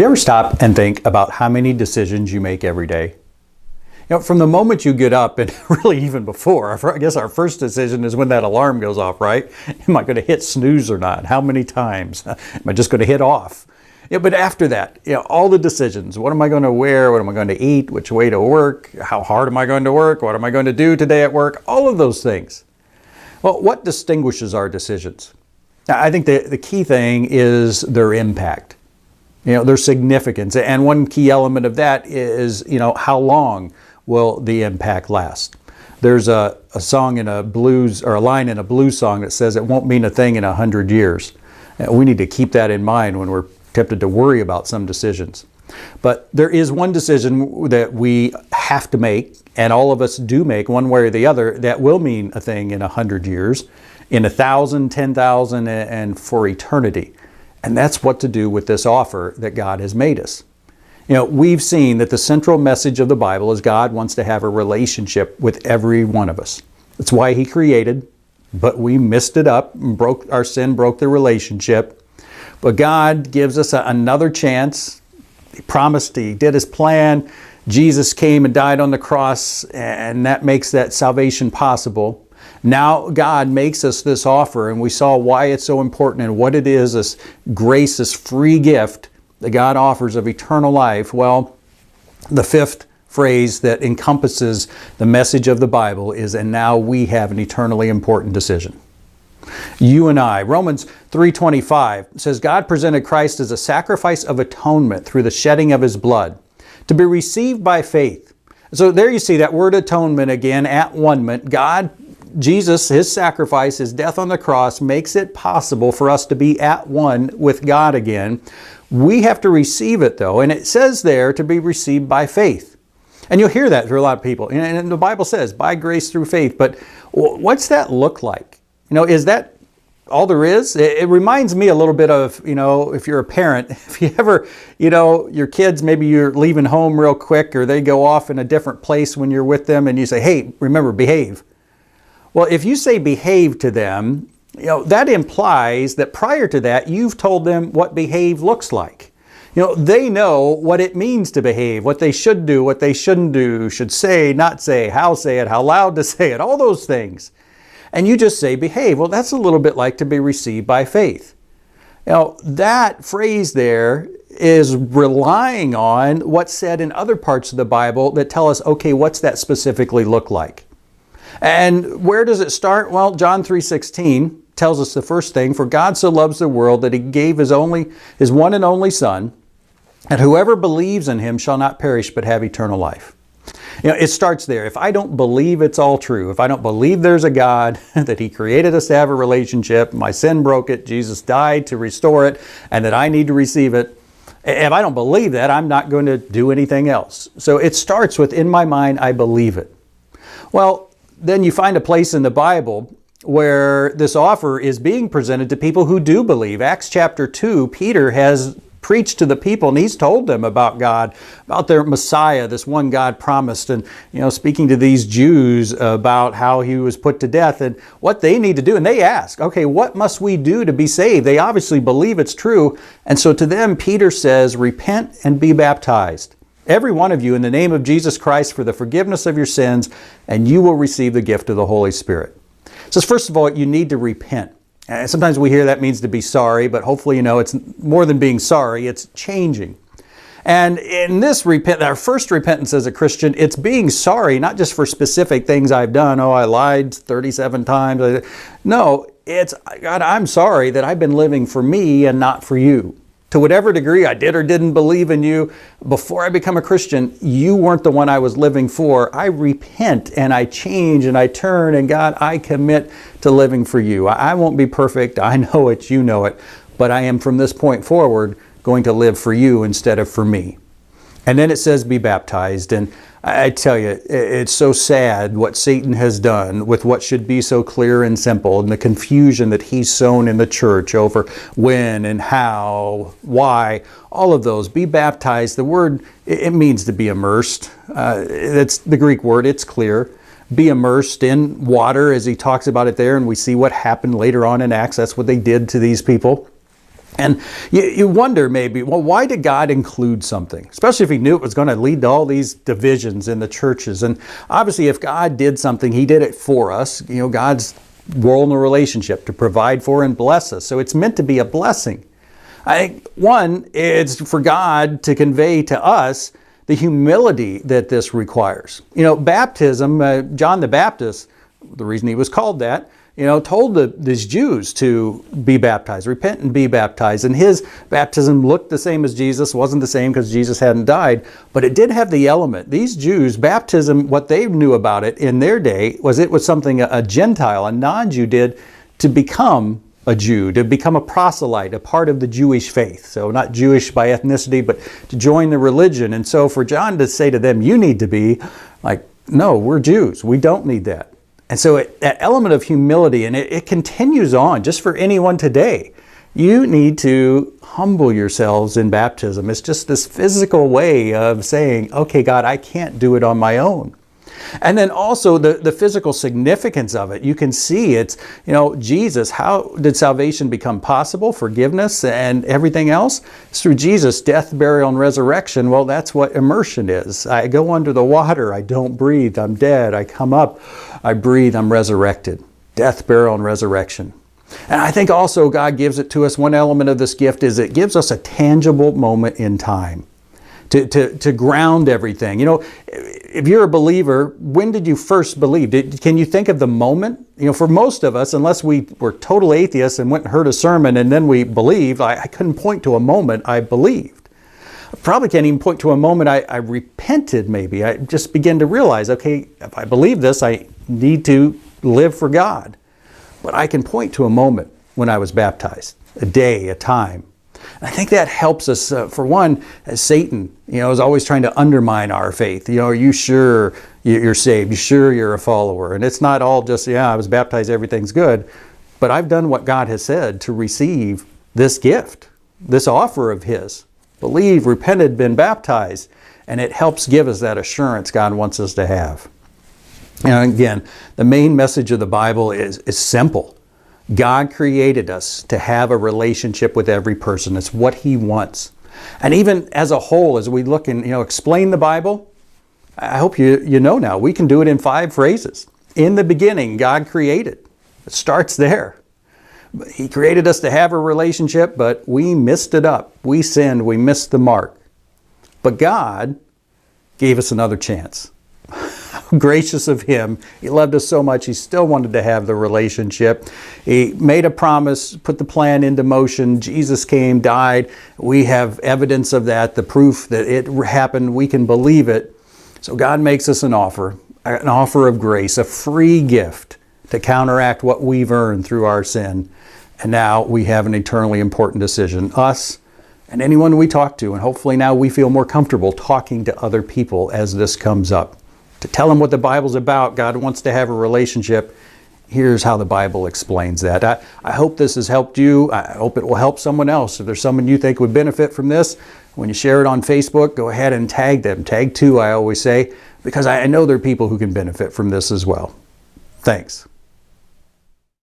Do you ever stop and think about how many decisions you make every day? From the moment you get up, and really even before, I guess our first decision is when that alarm goes off, right? Am I going to hit snooze or not? How many times? Am I just going to hit off? But after that, all the decisions. What am I going to wear? What am I going to eat? Which way to work? How hard am I going to work? What am I going to do today at work? All of those things. Well, what distinguishes our decisions? Now, I think the key thing is their impact. Their significance. And one key element of that is, how long will the impact last? There's a song in a blues, or a line in a blues song that says it won't mean a thing in 100 years. We need to keep that in mind when we're tempted to worry about some decisions. But there is one decision that we have to make, and all of us do make one way or the other, that will mean a thing in 100 years, in 1,000, 10,000, and for eternity. And that's what to do with this offer that God has made us. We've seen that the central message of the Bible is God wants to have a relationship with every one of us. That's why He created, but we messed it up, and our sin broke the relationship. But God gives us another chance. He promised, He did His plan. Jesus came and died on the cross, and that makes that salvation possible. Now God makes us this offer, and we saw why it's so important and what it is, this grace, this free gift that God offers of eternal life. Well, the fifth phrase that encompasses the message of the Bible is, and now we have an eternally important decision. You and I, Romans 3:25 says, God presented Christ as a sacrifice of atonement through the shedding of His blood to be received by faith. So there you see that word atonement again, at one-ment. Jesus, His sacrifice, His death on the cross makes it possible for us to be at one with God again. We have to receive it though, and it says there to be received by faith. And you'll hear that through a lot of people. And the Bible says, by grace through faith. But what's that look like? Is that all there is? It reminds me a little bit of, if you're a parent, if you ever, your kids, maybe you're leaving home real quick or they go off in a different place when you're with them and you say, hey, remember, behave. Well, if you say behave to them, that implies that prior to that, you've told them what behave looks like. They know what it means to behave, what they should do, what they shouldn't do, should say, not say it, how loud to say it, all those things. And you just say behave. Well, that's a little bit like to be received by faith. That phrase there is relying on what's said in other parts of the Bible that tell us, okay, what's that specifically look like? And where does it start? Well, John 3:16 tells us the first thing, for God so loves the world that He gave His one and only Son, and whoever believes in Him shall not perish but have eternal life. It starts there. If I don't believe it's all true, if I don't believe there's a God, that He created us to have a relationship, my sin broke it, Jesus died to restore it, and that I need to receive it, if I don't believe that, I'm not going to do anything else. So it starts with, in my mind, I believe it. Well, then you find a place in the Bible where this offer is being presented to people who do believe. Acts chapter 2, Peter has preached to the people and he's told them about God, about their Messiah, this one God promised, and speaking to these Jews about how He was put to death and what they need to do. And they ask, okay, what must we do to be saved? They obviously believe it's true. And so to them, Peter says, repent and be baptized, every one of you, in the name of Jesus Christ for the forgiveness of your sins, and you will receive the gift of the Holy Spirit. It says, first of all, you need to repent. Sometimes we hear that means to be sorry, but hopefully it's more than being sorry, it's changing. And in this our first repentance as a Christian, it's being sorry, not just for specific things I've done. Oh, I lied 37 times. No, it's, God, I'm sorry that I've been living for me and not for you. To whatever degree I did or didn't believe in you before I become a Christian, you weren't the one I was living for. I repent and I change and I turn, and God, I commit to living for you. I won't be perfect. I know it. You know it. But I am from this point forward going to live for you instead of for me. And then it says be baptized. And I tell you, it's so sad what Satan has done with what should be so clear and simple, and the confusion that he's sown in the church over when and how, why, all of those. Be baptized, the word, it means to be immersed. That's the Greek word, it's clear. Be immersed in water, as he talks about it there, and we see what happened later on in Acts. That's what they did to these people. And you wonder maybe, well, why did God include something? Especially if he knew it was going to lead to all these divisions in the churches. And obviously, if God did something, he did it for us. God's role in the relationship to provide for and bless us. So it's meant to be a blessing. I think, one, it's for God to convey to us the humility that this requires. Baptism, John the Baptist, the reason he was called that, told these Jews to be baptized, repent and be baptized. And his baptism looked the same as Jesus, wasn't the same because Jesus hadn't died, but it did have the element. These Jews, baptism, what they knew about it in their day was it was something a Gentile, a non-Jew did to become a Jew, to become a proselyte, a part of the Jewish faith. So not Jewish by ethnicity, but to join the religion. And so for John to say to them, you need to be like, no, we're Jews. We don't need that. And so that element of humility, and it continues on just for anyone today. You need to humble yourselves in baptism. It's just this physical way of saying, okay, God, I can't do it on my own. And then also the physical significance of it. You can see it's, Jesus, how did salvation become possible? Forgiveness and everything else? It's through Jesus' death, burial, and resurrection. Well, that's what immersion is. I go under the water. I don't breathe. I'm dead. I come up. I breathe. I'm resurrected. Death, burial, and resurrection. And I think also God gives it to us. One element of this gift is it gives us a tangible moment in time to ground everything. If you're a believer, when did you first believe? Can you think of the moment? For most of us, unless we were total atheists and went and heard a sermon and then we believed, I couldn't point to a moment I believed. I probably can't even point to a moment I repented maybe. I just began to realize, okay, if I believe this, I need to live for God. But I can point to a moment when I was baptized, a day, a time. I think that helps us, for one, as Satan, is always trying to undermine our faith. Are you sure you're saved? You sure you're a follower? And it's not all just, I was baptized, everything's good. But I've done what God has said to receive this gift, this offer of His. Believe, repented, been baptized. And it helps give us that assurance God wants us to have. Again, the main message of the Bible is simple. God created us to have a relationship with every person. It's what He wants. And even as a whole, as we look and explain the Bible, I hope you know now, we can do it in 5 phrases. In the beginning, God created. It starts there. He created us to have a relationship, but we messed it up. We sinned. We missed the mark. But God gave us another chance. Gracious of Him. He loved us so much, He still wanted to have the relationship. He made a promise, put the plan into motion. Jesus came, died. We have evidence of that, the proof that it happened. We can believe it. So God makes us an offer of grace, a free gift to counteract what we've earned through our sin. And now we have an eternally important decision, us and anyone we talk to. And hopefully now we feel more comfortable talking to other people as this comes up. To tell them what the Bible's about. God wants to have a relationship. Here's how the Bible explains that. I hope this has helped you. I hope it will help someone else. If there's someone you think would benefit from this, when you share it on Facebook, go ahead and tag them. Tag 2, I always say, because I know there are people who can benefit from this as well. Thanks.